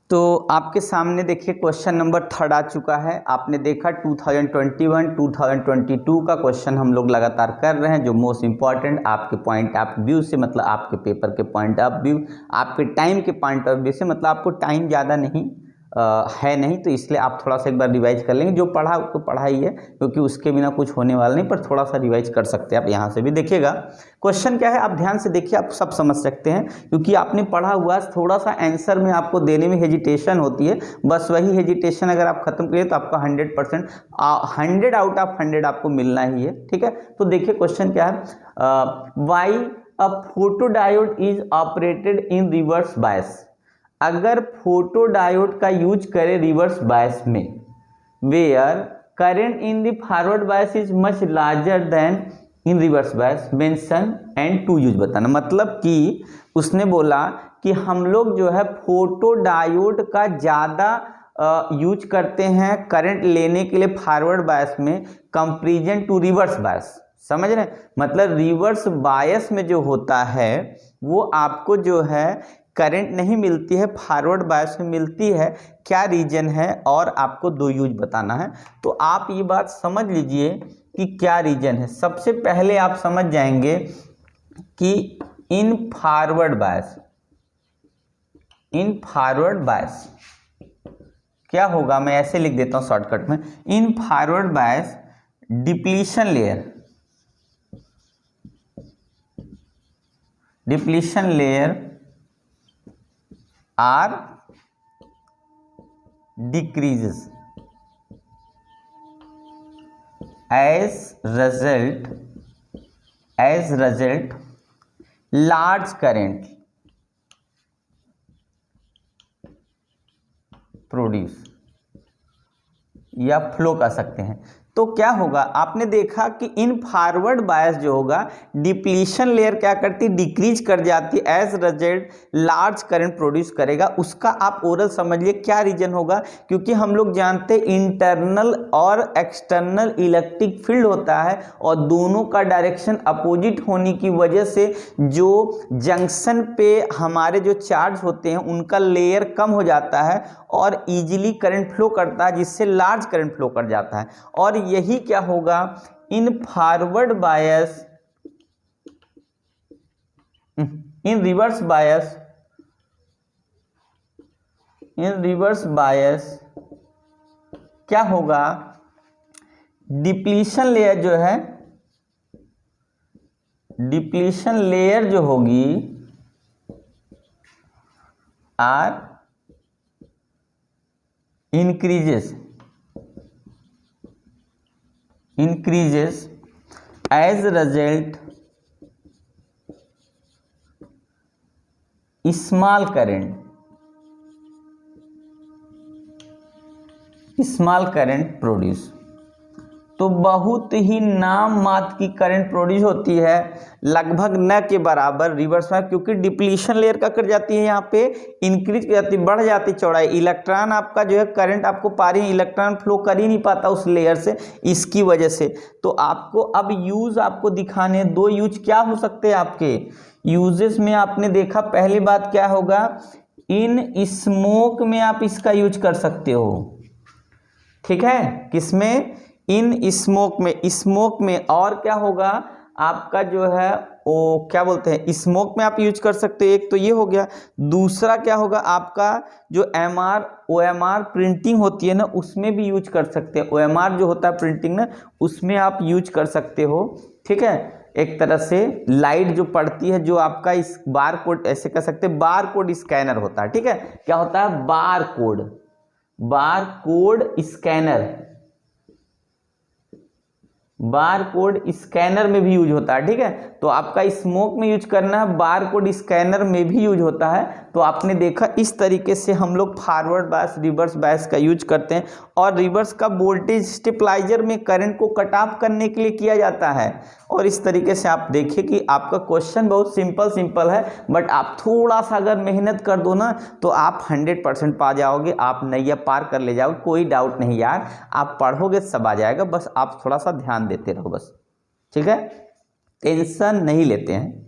तो आपके सामने देखिए क्वेश्चन नंबर 3 आ चुका है। आपने देखा 2021 2022 का क्वेश्चन हम लोग लगातार कर रहे हैं, जो मोस्ट इम्पॉर्टेंट आपके पॉइंट ऑफ व्यू से, मतलब आपके पेपर के पॉइंट ऑफ व्यू, आपके टाइम के पॉइंट ऑफ व्यू से, मतलब आपको टाइम ज़्यादा नहीं है नहीं, तो इसलिए आप थोड़ा सा एक बार रिवाइज कर लेंगे। जो पढ़ा तो पढ़ा ही है, क्योंकि उसके बिना कुछ होने वाला नहीं, पर थोड़ा सा रिवाइज कर सकते हैं आप। यहाँ से भी देखिएगा क्वेश्चन क्या है, आप ध्यान से देखिए, आप सब समझ सकते हैं, क्योंकि आपने पढ़ा हुआ। थोड़ा सा आंसर में आपको देने में हेजिटेशन होती है, बस वही हेजिटेशन अगर आप खत्म करिए तो आपका 100% 100 आउट ऑफ 100 आपको मिलना ही है। ठीक है, तो देखिए क्वेश्चन क्या है, why a photodiode is operated in reverse bias. अगर फोटोडायोड का यूज करें रिवर्स बायस में, where current in the forward bias is much larger than in reverse bias, mention and to use बताना। मतलब कि उसने बोला कि हम लोग जो है फोटोडायोड का ज़्यादा यूज करते हैं करंट लेने के लिए फॉरवर्ड बायस में, कंपेरिजन टू रिवर्स बायस। समझ रहे हैं, मतलब रिवर्स बायस में जो होता है वो आपको जो है करंट नहीं मिलती है, फॉरवर्ड बायस में मिलती है। क्या रीजन है, और आपको 2 यूज बताना है। तो आप ये बात समझ लीजिए कि क्या रीजन है। सबसे पहले आप समझ जाएंगे कि इन फॉरवर्ड बायस क्या होगा, मैं ऐसे लिख देता हूं शॉर्टकट में। In forward bias depletion layer are decreases as result large current produce या फ्लो कर सकते हैं। तो क्या होगा, आपने देखा कि इन फॉरवर्ड बायस जो होगा, डिप्लीशन लेयर क्या करती, डिक्रीज कर जाती, as result large current produce करेगा। उसका आप ओरल समझिए क्या रीजन होगा, क्योंकि हम लोग जानते इंटरनल और एक्सटर्नल इलेक्ट्रिक फील्ड होता है, और दोनों का डायरेक्शन अपोजिट होने की वजह से जो जंक्शन पे हमारे जो चार्ज होते हैं उनका लेयर कम हो जाता है और इजीली करंट फ्लो करता है, जिससे लार्ज करंट फ्लो कर जाता है। और यही क्या होगा, इन फॉरवर्ड बायस, इन रिवर्स बायस क्या होगा, डिप्लीशन लेयर जो होगी are increases as a result small current produce. तो बहुत ही नाम मात्र की करंट प्रोड्यूस होती है, लगभग न के बराबर रिवर्स में, क्योंकि डिप्लीशन लेयर का कर जाती है, यहाँ पे इंक्रीज कर जाती, बढ़ जाती चौड़ाई। इलेक्ट्रॉन आपका जो है करंट आपको पा रही है, इलेक्ट्रॉन फ्लो कर ही नहीं पाता उस लेयर से, इसकी वजह से। तो आपको अब यूज आपको दिखाने 2 यूज क्या हो सकते हैं आपके यूजेस में। आपने देखा पहली बात क्या होगा, इन स्मोक में आप इसका यूज कर सकते हो। ठीक है, किसमें, इन स्मोक में। और क्या होगा आपका जो है वो क्या बोलते हैं, स्मोक में आप यूज कर सकते हैं। एक तो ये हो गया। दूसरा क्या होगा, आपका जो OMR प्रिंटिंग होती है ना, उसमें भी यूज कर सकते हैं। OMR जो होता है प्रिंटिंग ना, उसमें आप यूज कर सकते हो। ठीक है, एक तरह से लाइट जो पड़ती है, जो आपका इस बार कोड, ऐसे कह सकते हैं बार कोड स्कैनर होता है। ठीक है, क्या होता है, बार कोड स्कैनर में भी यूज होता है। ठीक है, तो आपका स्मोक में यूज करना है, बार कोड स्कैनर में भी यूज होता है। तो आपने देखा इस तरीके से हम लोग फॉरवर्ड बायस रिवर्स बायस का यूज करते हैं। और रिवर्स का वोल्टेज स्टेबलाइजर में करंट को कट ऑफ करने के लिए किया जाता है। और इस तरीके से आप देखिए कि आपका क्वेश्चन बहुत सिंपल है, बट आप थोड़ा सा अगर मेहनत कर दो ना तो आप 100% पा जाओगे, आप नैया पार कर ले जाओगे, कोई डाउट नहीं यार। आप पढ़ोगे सब आ जाएगा, बस आप थोड़ा सा ध्यान देते रहो बस। ठीक है, टेंशन नहीं लेते हैं।